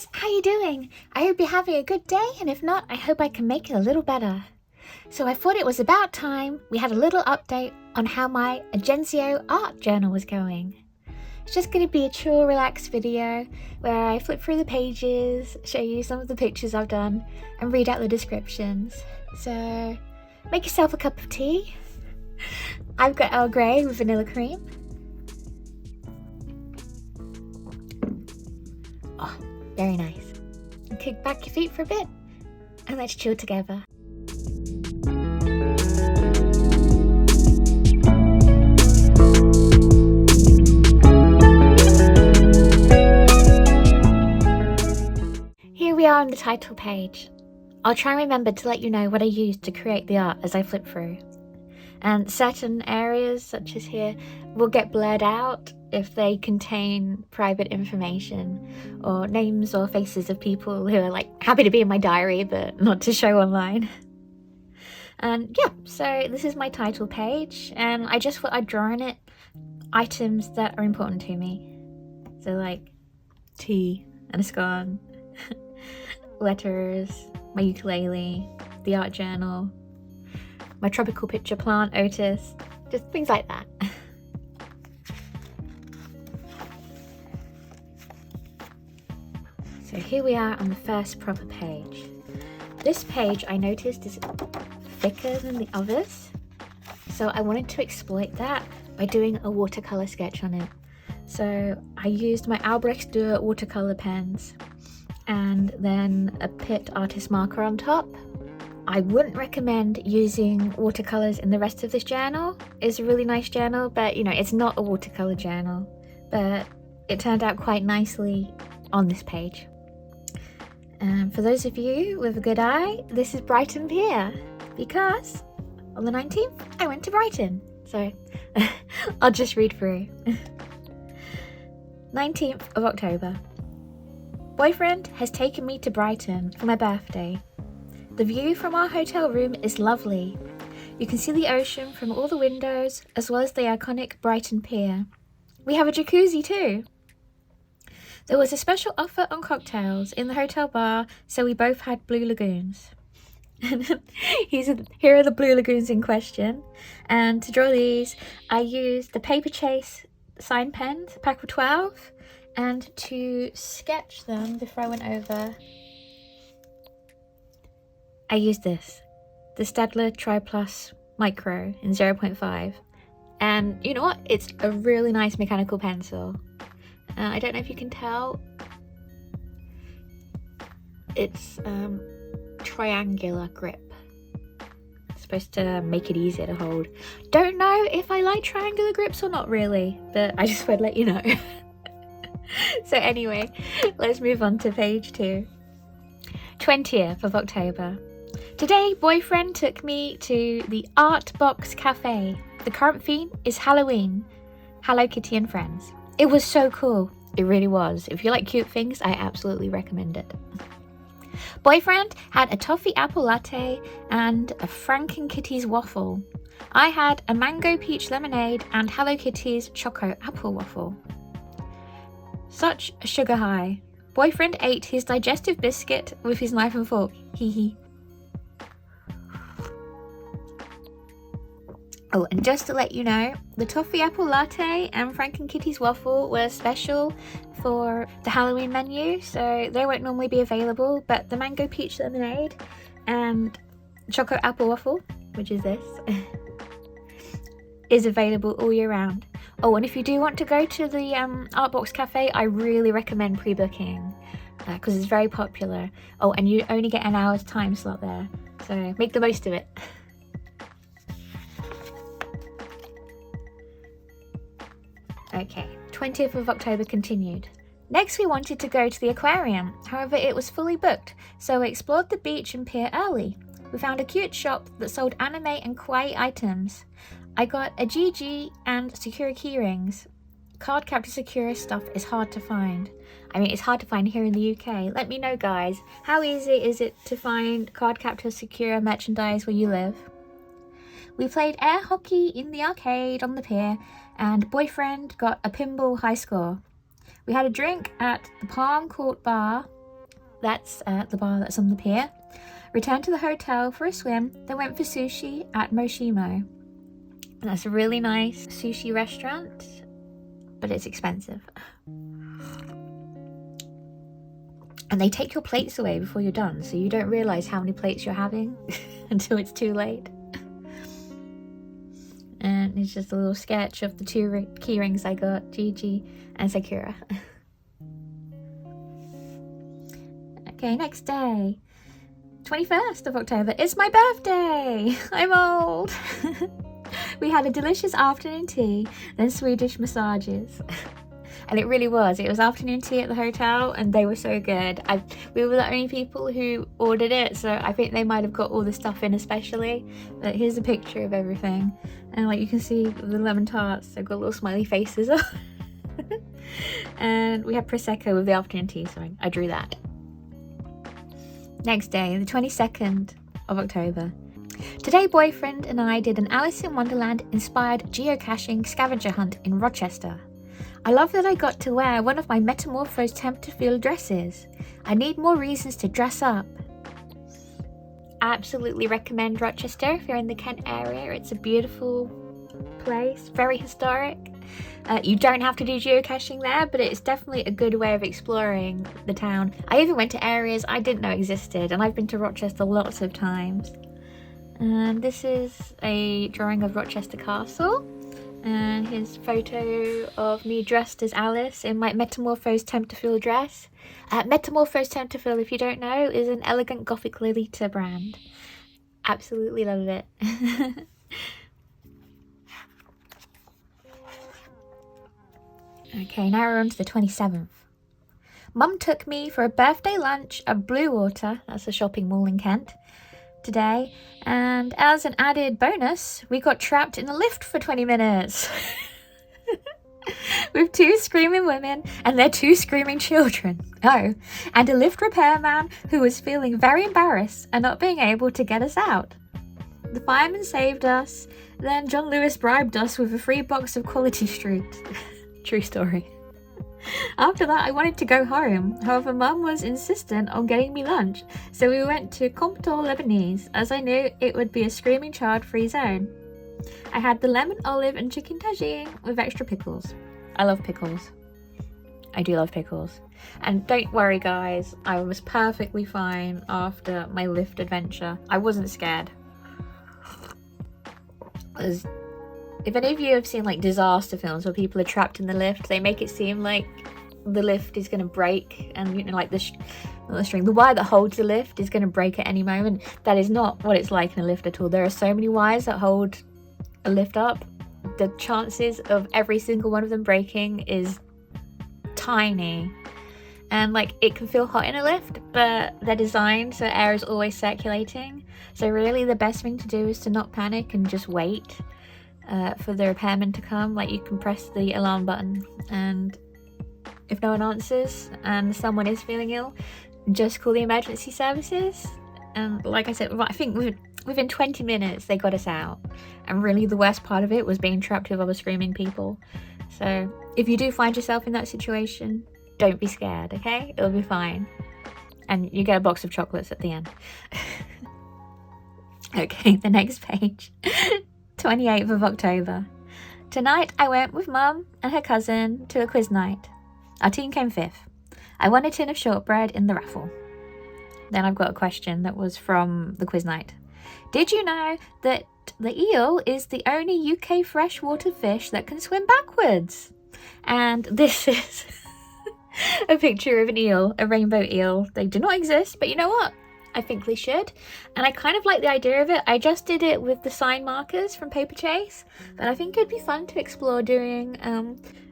guys, how you doing? I hope you're having a good day, and if not, I hope I can make it a little better. So I thought it was about time we had a little update on how my Agenzio art journal was going. It's just going to be a chill, relaxed video where I flip through the pages, show you some of the pictures I've done, and read out the descriptions. So make yourself a cup of tea. I've got Earl Grey with vanilla cream. Oh, very nice. And kick back your feet for a bit and let's chill together. Here we are on the title page. I'll try and remember to let you know what I used to create the art as I flip through. And certain areas, such as here, will get blurred out if they contain private information or names or faces of people who are happy to be in my diary but not to show online. And yeah, so this is my title page, and I just thought I'd draw in it items that are important to me. So tea and a scone, letters, my ukulele, the art journal, my tropical picture plant, Otis, just things like that. So here we are on the first proper page. This page I noticed is thicker than the others, so I wanted to exploit that by doing a watercolor sketch on it. So I used my Albrecht Dürer watercolor pens and then a Pitt artist marker on top. I wouldn't recommend using watercolors in the rest of this journal. It's a really nice journal, but it's not a watercolor journal. But it turned out quite nicely on this page. And for those of you with a good eye, this is Brighton Pier, because on the 19th I went to Brighton. So I'll just read through. 19th of October. Boyfriend has taken me to Brighton for my birthday. The view from our hotel room is lovely. You can see the ocean from all the windows, as well as the iconic Brighton Pier. We have a jacuzzi too. There was a special offer on cocktails in the hotel bar, so we both had Blue Lagoons. Here are the Blue Lagoons in question. And to draw these, I used the Paperchase sign pens, a pack of 12, and to sketch them before I went over, I used this, the Staedtler Tri-Plus Micro in 0.5. And you know what? It's a really nice mechanical pencil. I don't know if you can tell. It's triangular grip. It's supposed to make it easier to hold. Don't know if I like triangular grips or not really, but I just want to let you know. So anyway, let's move on to page 2. 20th of October. Today, boyfriend took me to the Art Box Cafe. The current theme is Halloween, Hello Kitty and Friends. It was so cool. It really was. If you like cute things, I absolutely recommend it. Boyfriend had a toffee apple latte and a Franken Kitty's waffle. I had a mango peach lemonade and Hello Kitty's choco apple waffle. Such a sugar high. Boyfriend ate his digestive biscuit with his knife and fork. Hee hee. Oh, and just to let you know, the toffee apple latte and Franken Kitty's waffle were special for the Halloween menu, so they won't normally be available, but the mango peach lemonade and choco apple waffle, which is this, is available all year round. Oh, and if you do want to go to the Artbox Cafe, I really recommend pre-booking because it's very popular. Oh, and you only get an hour's time slot there, so make the most of it. Okay, 20th of October continued. Next we wanted to go to the aquarium, however it was fully booked, so we explored the beach and pier early. We found a cute shop that sold anime and kawaii items. I got a GG and Sakura keyrings. Card Captor Sakura stuff is hard to find. I mean, it's hard to find here in the UK. Let me know, guys. How easy is it to find Card Captor Sakura merchandise where you live? We played air hockey in the arcade on the pier, and boyfriend got a pinball high score. We had a drink at the Palm Court Bar That's the bar that's on the pier. Returned to the hotel for a swim, then went for sushi at Moshimo. That's a really nice sushi restaurant, but it's expensive. And they take your plates away before you're done, so you don't realise how many plates you're having until it's too late. And it's just a little sketch of the 2 key rings I got, Gigi and Sakura. Okay, next day. 21st of October. It's my birthday! I'm old! We had a delicious afternoon tea, then Swedish massages. And it really was. It was afternoon tea at the hotel, and they were so good. We were the only people who ordered it, so I think they might have got all the stuff in especially. But here's a picture of everything. And like you can see the lemon tarts, they've got little smiley faces on. And we had Prosecco with the afternoon tea, so I drew that. Next day, the 22nd of October. Today, boyfriend and I did an Alice in Wonderland inspired geocaching scavenger hunt in Rochester. I love that I got to wear one of my Metamorphosed Tempterfield dresses. I need more reasons to dress up. Absolutely recommend Rochester if you're in the Kent area. It's a beautiful place, very historic. You don't have to do geocaching there, but it's definitely a good way of exploring the town. I even went to areas I didn't know existed, and I've been to Rochester lots of times. And this is a drawing of Rochester Castle. And here's a photo of me dressed as Alice in my Metamorphosed Tempterfield dress. Metamorphosed Tempterfield, if you don't know, is an elegant Gothic Lolita brand. Absolutely love it. Okay, now we're on to the 27th. Mum took me for a birthday lunch at Bluewater, that's a shopping mall in Kent, today, and as an added bonus, we got trapped in a lift for 20 minutes with 2 screaming women and their 2 screaming children. Oh, and a lift repairman who was feeling very embarrassed and not being able to get us out. The fireman saved us, then John Lewis bribed us with a free box of Quality Street. True story. After that, I wanted to go home. However, Mum was insistent on getting me lunch, so we went to Comptoir Lebanese, as I knew it would be a screaming child-free zone. I had the lemon, olive, and chicken tagine with extra pickles. I love pickles. I do love pickles. And don't worry, guys, I was perfectly fine after my lift adventure. I wasn't scared. If any of you have seen like disaster films where people are trapped in the lift, they make it seem like the lift is going to break, and you know, like the wire that holds the lift is going to break at any moment. That is not what it's like in a lift at all. There are so many wires that hold a lift up. The chances of every single one of them breaking is tiny. And like, it can feel hot in a lift, but they're designed so air is always circulating. So really the best thing to do is to not panic and just wait for the repairman to come. Like, you can press the alarm button, and if no one answers and someone is feeling ill, just call the emergency services. And like I said, I think within 20 minutes they got us out. And really the worst part of it was being trapped with other screaming people. So if you do find yourself in that situation, don't be scared, okay? It'll be fine. And you get a box of chocolates at the end. Okay, the next page. 28th of October. Tonight I went with Mum and her cousin to a quiz night. Our team came 5th. I won a tin of shortbread in the raffle. Then I've got a question that was from the quiz night. Did you know that the eel is the only UK freshwater fish that can swim backwards? And this is a picture of an eel, a rainbow eel. They do not exist, but you know what? I think they should, and I kind of like the idea of it. I just did it with the sign markers from Paperchase, but I think it'd be fun to explore doing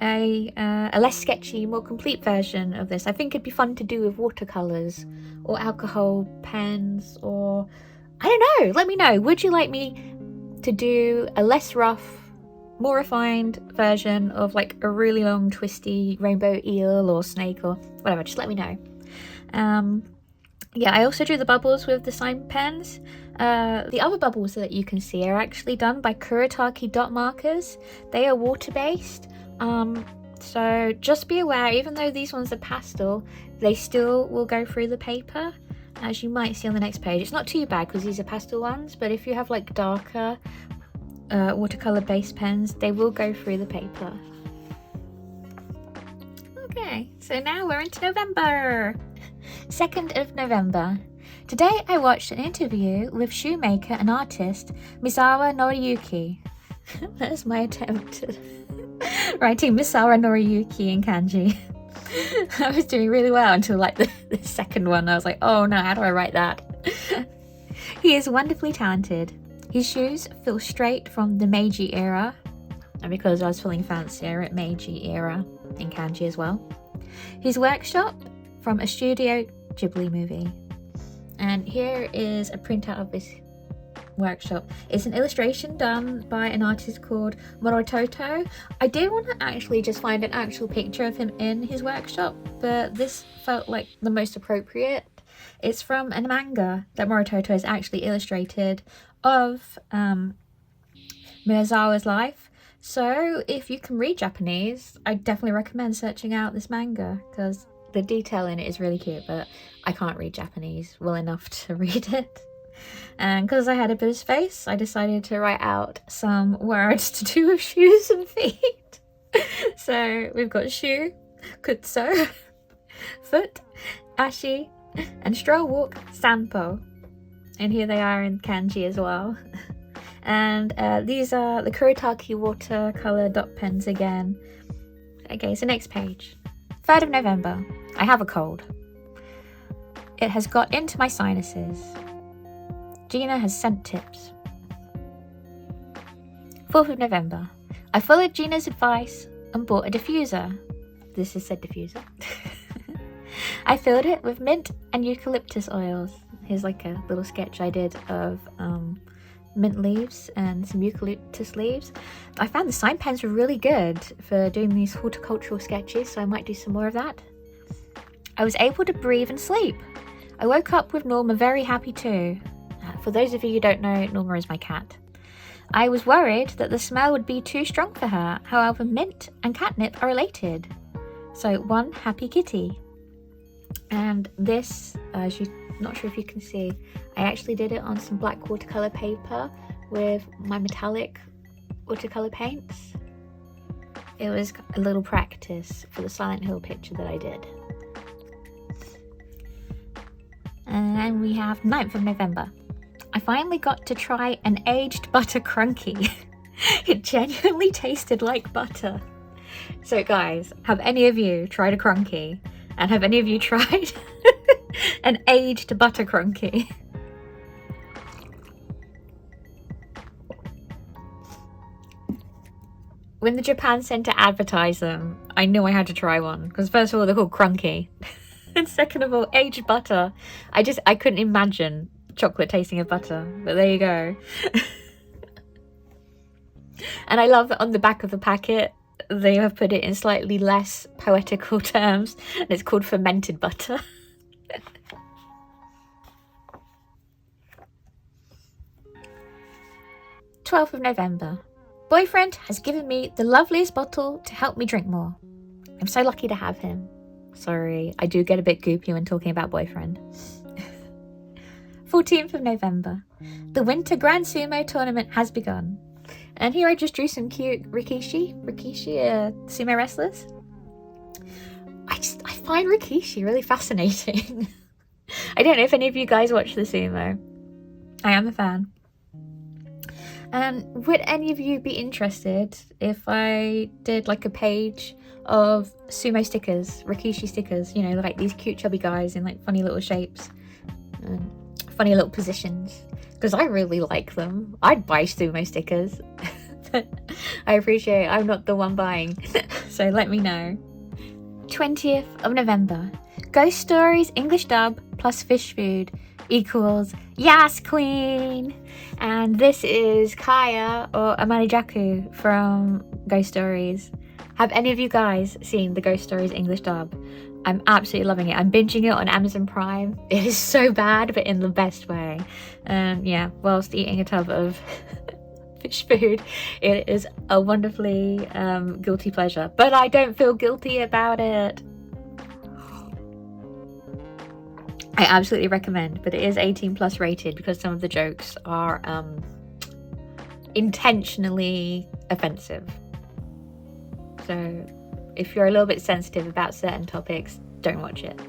a less sketchy, more complete version of this. I think it'd be fun to do with watercolors or alcohol pens, or I don't know, let me know. Would you like me to do a less rough, more refined version of like a really long twisty rainbow eel or snake or whatever? Just let me know. Yeah, I also drew the bubbles with the sign pens. The other bubbles that you can see are actually done by Kuretake dot markers. They are water-based. So just be aware, even though these ones are pastel, they still will go through the paper, as you might see on the next page. It's not too bad because these are pastel ones, but if you have like darker watercolor base pens, they will go through the paper. Okay, so now we're into November. 2nd of November. Today I watched an interview with shoemaker and artist Misawa Noriyuki. That's my attempt at writing Misawa Noriyuki in kanji. I was doing really well until like the second one. I was like, oh no, how do I write that? He is wonderfully talented. His shoes feel straight from the Meiji era, and because I was feeling fancier at Meiji era in kanji as well. His workshop from a Studio Ghibli movie. And here is a printout of this workshop. It's an illustration done by an artist called Morototo. I did want to actually just find an actual picture of him in his workshop, but this felt like the most appropriate. It's from a manga that Morototo has actually illustrated of Minazawa's life. So if you can read Japanese, I definitely recommend searching out this manga because the detail in it is really cute, but I can't read Japanese well enough to read it. And because I had a bit of space, I decided to write out some words to do with shoes and feet. So we've got shoe, kutsu, foot, ashi, and stroll walk, sanpo. And here they are in kanji as well. And these are the Kuretake watercolor dot pens again. Okay, so next page. 3rd of November. I have a cold. It has got into my sinuses. Gina has sent tips. 4th of November. I followed Gina's advice and bought a diffuser. This is said diffuser. I filled it with mint and eucalyptus oils. Here's like a little sketch I did of mint leaves and some eucalyptus leaves. I found the sign pens were really good for doing these horticultural sketches, so I might do some more of that. I was able to breathe and sleep. I woke up with Norma very happy too. For those of you who don't know, Norma is my cat. I was worried that the smell would be too strong for her. However, mint and catnip are related. So one happy kitty. And this, not sure if you can see, I actually did it on some black watercolor paper with my metallic watercolor paints. It was a little practice for the Silent Hill picture that I did. And then we have 9th of November. I finally got to try an aged butter crunkie. It genuinely tasted like butter. So guys, have any of you tried a crunkie? And have any of you tried an aged butter crunkie? When the Japan Centre advertised them, I knew I had to try one. Because first of all, they're called crunkie. And second of all, aged butter. I couldn't imagine chocolate tasting of butter. But there you go. And I love that on the back of the packet, they have put it in slightly less poetical terms. And it's called fermented butter. 12th of November. Boyfriend has given me the loveliest bottle to help me drink more. I'm so lucky to have him. Sorry, I do get a bit goopy when talking about boyfriend. 14th of November. The Winter Grand Sumo Tournament has begun. And here I just drew some cute rikishi sumo wrestlers. I find rikishi really fascinating. I don't know if any of you guys watch the sumo. I am a fan. And would any of you be interested if I did like a page of sumo stickers, rikishi stickers, you know, like these cute chubby guys in like funny little shapes and funny little positions? Because I really like them. I'd buy sumo stickers. But I appreciate I'm not the one buying. So let me know. 20th of November. Ghost Stories English dub plus fish food equals Yas Queen. And this is Kaya or Amanijaku from Ghost Stories. Have any of you guys seen the Ghost Stories English dub? I'm absolutely loving it. I'm binging it on Amazon Prime. It is so bad, but in the best way. Yeah, whilst eating a tub of Turkish food. It is a wonderfully guilty pleasure, but I don't feel guilty about it. I absolutely recommend, but it is 18+ rated because some of the jokes are intentionally offensive. So if you're a little bit sensitive about certain topics, don't watch it.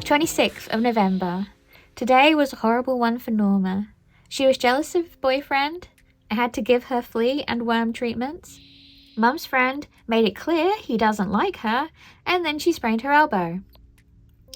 26th of November. Today was a horrible one for Norma. She was jealous of boyfriend. I had to give her flea and worm treatments. Mum's friend made it clear he doesn't like her, and then she sprained her elbow.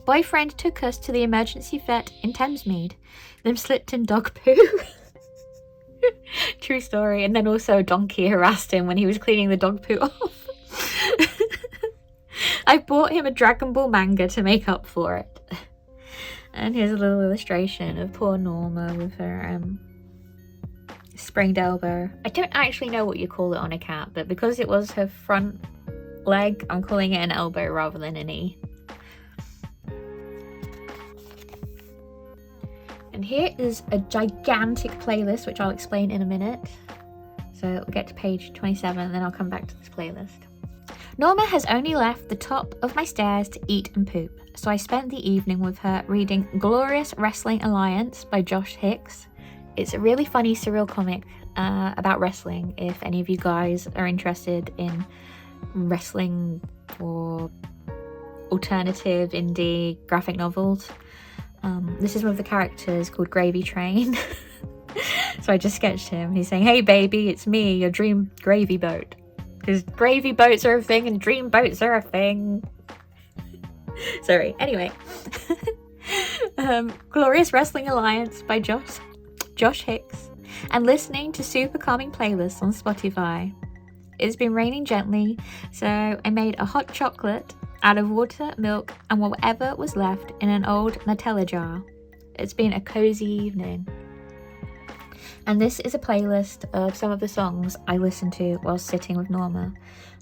Boyfriend took us to the emergency vet in Thamesmead. Then slipped in dog poo. True story. And then also a donkey harassed him when he was cleaning the dog poo off. I bought him a Dragon Ball manga to make up for it. And here's a little illustration of poor Norma with her sprained elbow. I don't actually know what you call it on a cat, but because it was her front leg, I'm calling it an elbow rather than a knee. And here is a gigantic playlist, which I'll explain in a minute. So we'll get to page 27 and then I'll come back to this playlist. Norma has only left the top of my stairs to eat and poop, so I spent the evening with her reading Glorious Wrestling Alliance by Josh Hicks. It's a really funny surreal comic about wrestling, if any of you guys are interested in wrestling or alternative indie graphic novels. This is one of the characters called Gravy Train. So I just sketched him. He's saying, "Hey baby, it's me, your dream gravy boat." Because gravy boats are a thing and dream boats are a thing. Sorry. Anyway. Glorious Wrestling Alliance by Josh Hicks. And listening to super calming playlists on Spotify. It's been raining gently, so I made a hot chocolate out of water, milk, and whatever was left in an old Nutella jar. It's been a cozy evening. And this is a playlist of some of the songs I listened to while sitting with Norma.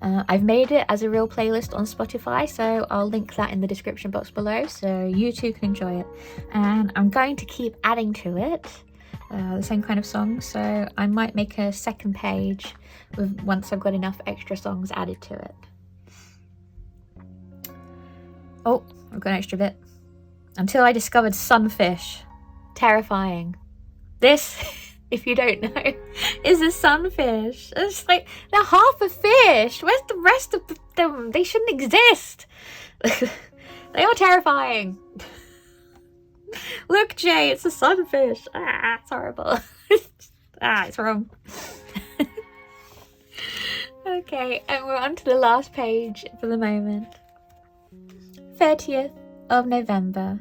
I've made it as a real playlist on Spotify, so I'll link that in the description box below so you too can enjoy it. And I'm going to keep adding to it the same kind of songs, so I might make a second page once I've got enough extra songs added to it. Oh, I've got an extra bit. Until I discovered sunfish. Terrifying. This, if you don't know, is a sunfish. It's like, they're half a fish. Where's the rest of them? They shouldn't exist. They are terrifying. Look, Jay, it's a sunfish. Ah, it's horrible. It's wrong. Okay, and we're on to the last page for the moment. 30th of November.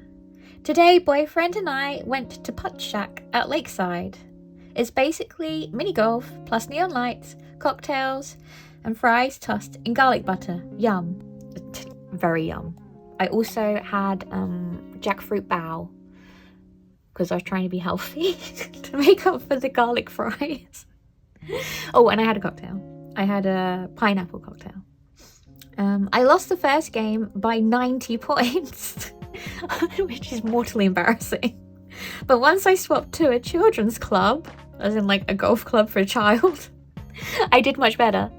Today, boyfriend and I went to Putt Shack at Lakeside. It's basically mini golf plus neon lights, cocktails, and fries tossed in garlic butter. Yum. Very yum. I also had jackfruit bao because I was trying to be healthy to make up for the garlic fries. Oh, and I had a cocktail. I had a pineapple cocktail. I lost the first game by 90 points, which is mortally embarrassing. But once I swapped to a children's club, as in like a golf club for a child, I did much better.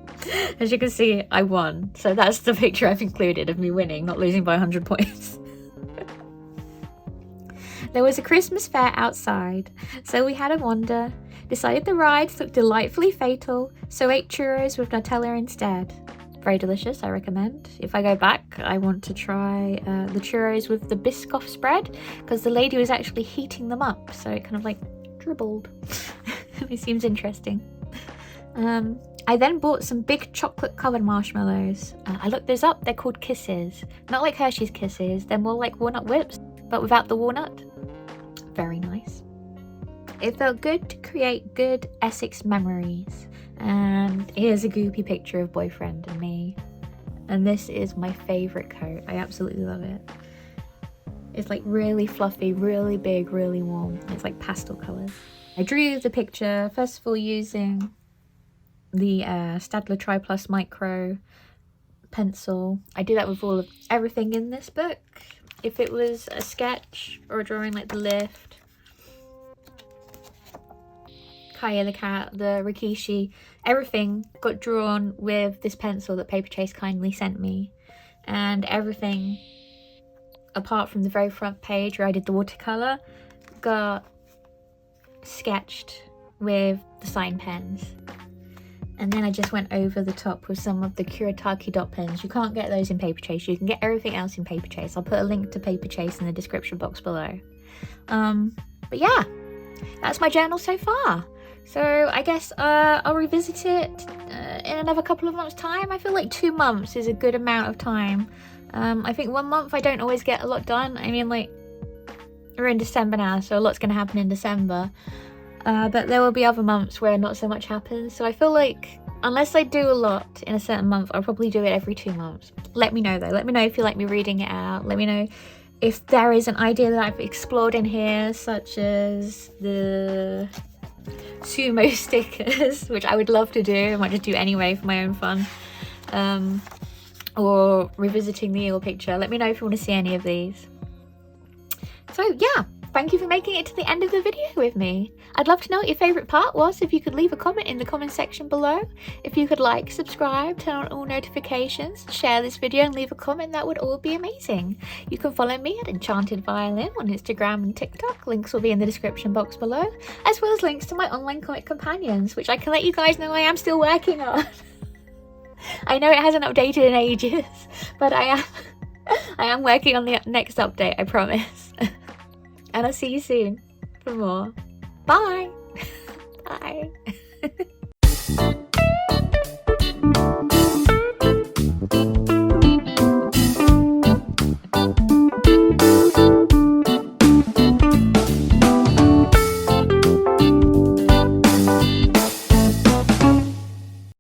As you can see, I won. So that's the picture I've included of me winning, not losing by 100 points. There was a Christmas fair outside, so we had a wander. Decided the rides looked delightfully fatal, so ate churros with Nutella instead. Very delicious, I recommend. If I go back, I want to try the churros with the Biscoff spread, because the lady was actually heating them up, so it kind of like dribbled. It seems interesting. I then bought some big chocolate covered marshmallows. I looked those up, they're called Kisses. Not like Hershey's Kisses, they're more like walnut whips, but without the walnut. Very nice. It felt good to create good Essex memories. And here's a goopy picture of boyfriend and me. And this is my favourite coat. I absolutely love it. It's like really fluffy, really big, really warm. It's like pastel colours. I drew the picture, first of all, using the Staedtler Tri Plus Micro pencil. I do that with everything in this book. If it was a sketch or a drawing like the lift, Kaya the cat, the Rikishi, everything got drawn with this pencil that Paperchase kindly sent me. And everything, apart from the very front page where I did the watercolour, got sketched with the sign pens. And then I just went over the top with some of the Kuretake dot pens. You can't get those in Paperchase. You can get everything else in Paperchase. I'll put a link to Paperchase in the description box below. But yeah, that's my journal so far. So I guess I'll revisit it in another couple of months' time. I feel like 2 months is a good amount of time. I think 1 month I don't always get a lot done. I mean, like, we're in December now, so a lot's going to happen in December. But there will be other months where not so much happens. So I feel like unless I do a lot in a certain month, I'll probably do it every 2 months. Let me know though. Let me know if you like me reading it out. Let me know if there is an idea that I've explored in here, such as the sumo stickers, which I would love to do. I might just do anyway for my own fun. Or revisiting the eel picture. Let me know if you want to see any of these. So yeah, thank you for making it to the end of the video with me. I'd love to know what your favourite part was. If you could leave a comment in the comment section below. If you could like, subscribe, turn on all notifications, share this video and leave a comment, that would all be amazing. You can follow me at Enchanted Violin on Instagram and TikTok. Links will be in the description box below, as well as links to my online comic companions, which I can let you guys know I am still working on. I know it hasn't updated in ages, but I am working on the next update, I promise. And I'll see you soon for more. Bye! Bye!